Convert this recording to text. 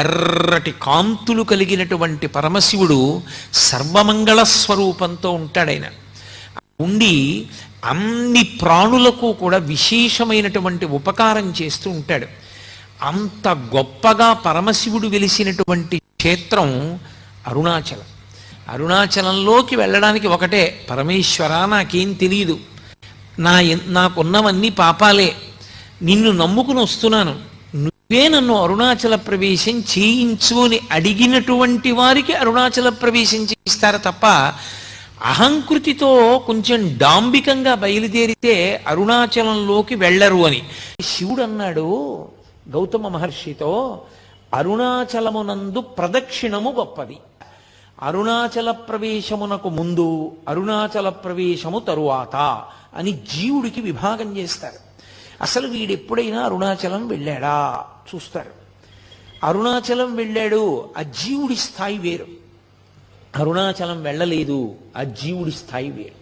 ఎర్రటి కాంతులు కలిగినటువంటి పరమశివుడు సర్వమంగళ స్వరూపంతో ఉంటాడాయన. ఉండి అన్ని ప్రాణులకు కూడా విశేషమైనటువంటి ఉపకారం చేస్తూ ఉంటాడు. అంత గొప్పగా పరమశివుడు వెలిసినటువంటి క్షేత్రం అరుణాచలం. అరుణాచలంలోకి వెళ్ళడానికి ఒకటే, పరమేశ్వర నాకేం తెలియదు, నాకున్నవన్నీ పాపాలే, నిన్ను నమ్ముకుని వస్తున్నాను, నువ్వే నన్ను అరుణాచల ప్రవేశం చేయించు అని అడిగినటువంటి వారికి అరుణాచల ప్రవేశం చేయిస్తారు తప్ప, అహంకృతితో కొంచెం డాంబికంగా బయలుదేరితే అరుణాచలంలోకి వెళ్ళరు అని శివుడు అన్నాడు గౌతమ మహర్షితో. అరుణాచలమునందు ప్రదక్షిణము గొప్పది, అరుణాచల ప్రవేశమునకు ముందు, అరుణాచల ప్రవేశము తరువాత అని జీవుడికి విభాగం చేస్తారు. అసలు వీడెప్పుడైనా అరుణాచలం వెళ్ళాడా చూస్తారు. అరుణాచలం వెళ్ళాడు, ఆ జీవుడి స్థాయి వేరు. అరుణాచలం వెళ్ళలేదు, ఆ జీవుడి స్థాయి వేరు.